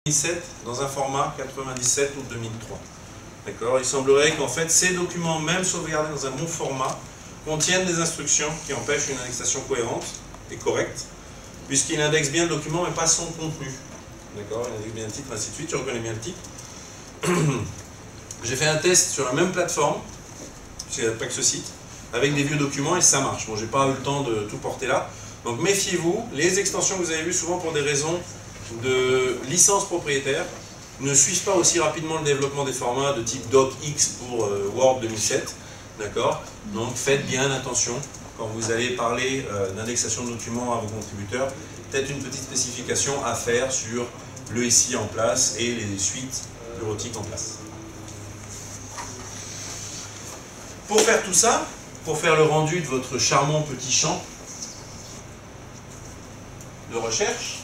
2007 dans un format 97 ou 2003. D'accord? Il semblerait qu'en fait ces documents, même sauvegardés dans un bon format, contiennent des instructions qui empêchent une indexation cohérente et correcte, puisqu'il indexe bien le document mais pas son contenu. D'accord? Il indexe bien le titre, ainsi de suite, tu reconnais bien le titre. J'ai fait un test sur la même plateforme, c'est pas que ce site, avec des vieux documents et ça marche. Bon, j'ai pas eu le temps de tout porter là. Donc méfiez-vous, les extensions que vous avez vues souvent pour des raisons de licence propriétaire ne suivent pas aussi rapidement le développement des formats de type docx pour Word 2007. D'accord? Donc faites bien attention quand vous allez parler d'indexation de documents à vos contributeurs. Peut-être une petite spécification à faire sur le SI en place et les suites bureautiques en place. Pour faire tout ça, pour faire le rendu de votre charmant petit champ de recherche,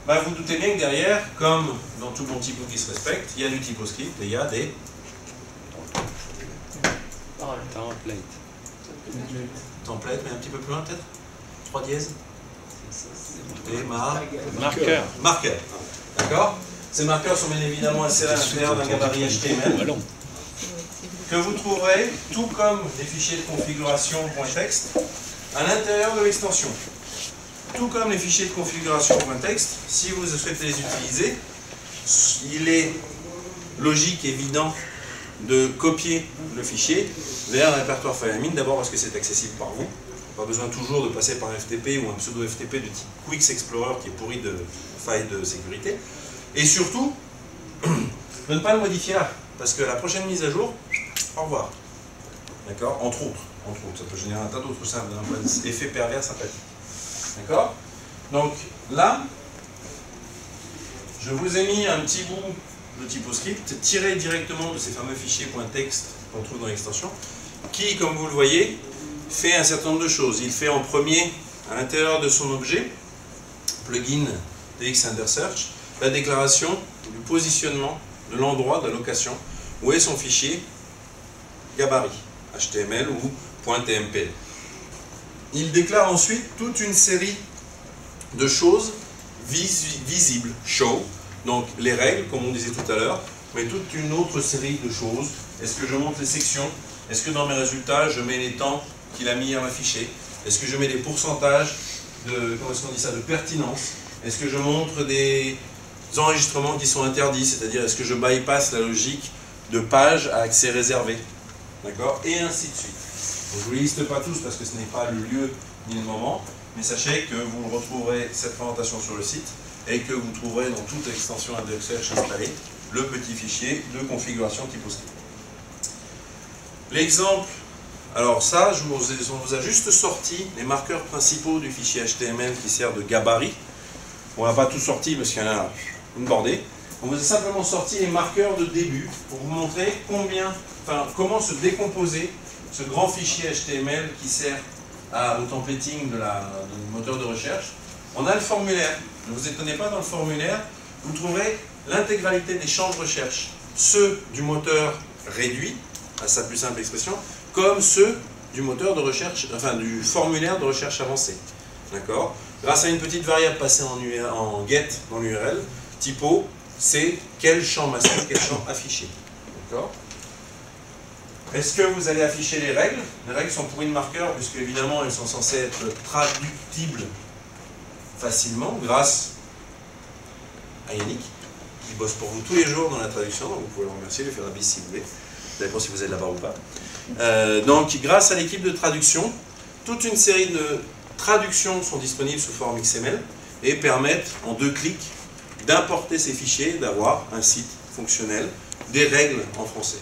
bah vous doutez bien que derrière, comme dans tout bon typo qui se respecte, il y a du typoscript et il y a des templates, mais un petit peu plus loin peut-être 3 dièses et marqueurs. Marqueurs. D'accord? Ces marqueurs sont bien évidemment insérés à l'intérieur d'un gabarit HTML que vous trouverez, tout comme des fichiers de configuration .text, à l'intérieur de l'extension. Tout comme les fichiers de configuration .text, si vous souhaitez les utiliser, il est logique et évident de copier le fichier vers un répertoire FileMail, d'abord parce que c'est accessible par vous. Pas besoin toujours de passer par un FTP ou un pseudo FTP de type Quix Explorer qui est pourri de failles de sécurité. Et surtout, de ne pas le modifier là, parce que la prochaine mise à jour, au revoir. D'accord? Entre autres, ça peut générer un tas d'autres simples effets pervers sympathiques. D'accord? Donc là, je vous ai mis un petit bout de typoscript tiré directement de ces fameux fichiers .text qu'on trouve dans l'extension, qui, comme vous le voyez, fait un certain nombre de choses. Il fait en premier, à l'intérieur de son objet, plugin DXUnderSearch, la déclaration du positionnement de l'endroit de la location où est son fichier gabarit, HTML ou .tmpl. Il déclare ensuite toute une série de choses visibles, show, donc les règles, comme on disait tout à l'heure, mais toute une autre série de choses. Est-ce que je monte les sections? Est-ce que dans mes résultats, je mets les temps qu'il a mis à m'afficher? Est-ce que je mets des pourcentages de, comment est-ce qu'on dit ça, de pertinence? Est-ce que je montre des enregistrements qui sont interdits? C'est-à-dire, est-ce que je bypass la logique de page à accès réservé? D'accord? Et ainsi de suite. Donc, je ne vous les liste pas tous parce que ce n'est pas le lieu ni le moment, mais sachez que vous retrouverez cette présentation sur le site et que vous trouverez dans toute l'extension IndexSearch installée le petit fichier de configuration typoscript. L'exemple, alors ça, on vous a juste sorti les marqueurs principaux du fichier HTML qui sert de gabarit. On n'a pas tout sorti parce qu'il y en a une bordée. On vous a simplement sorti les marqueurs de début pour vous montrer comment se décomposer ce grand fichier HTML qui sert au templating du moteur de recherche. On a le formulaire. Ne vous étonnez pas, dans le formulaire, vous trouverez l'intégralité des champs de recherche, ceux du moteur réduit, à sa plus simple expression, comme ceux du moteur de recherche, enfin du formulaire de recherche avancé. D'accord? Grâce à une petite variable passée en get dans l'URL, typo, c'est quel champ masqué, quel champ affiché. D'accord? Est-ce que vous allez afficher les règles? Les règles sont pour une marqueur, puisque évidemment elles sont censées être traductibles facilement grâce à Yannick, qui bosse pour vous tous les jours dans la traduction, donc vous pouvez le remercier, lui faire un bis si vous voulez, ça dépend si vous êtes là-bas ou pas. Donc grâce à l'équipe de traduction, toute une série de traductions sont disponibles sous forme XML et permettent en 2 clics d'importer ces fichiers, d'avoir un site fonctionnel, des règles en français.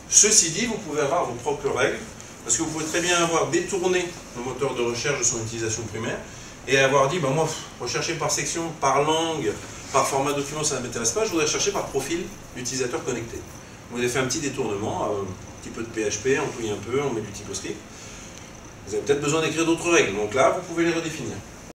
Ceci dit, vous pouvez avoir vos propres règles, parce que vous pouvez très bien avoir détourné le moteur de recherche de son utilisation primaire et avoir dit, ben moi, rechercher par section, par langue, par format document, ça ne m'intéresse pas, je voudrais chercher par profil d'utilisateur connecté. Vous avez fait un petit détournement, un petit peu de PHP, on pouille un peu, on met du typoscript. Vous avez peut-être besoin d'écrire d'autres règles, donc là, vous pouvez les redéfinir.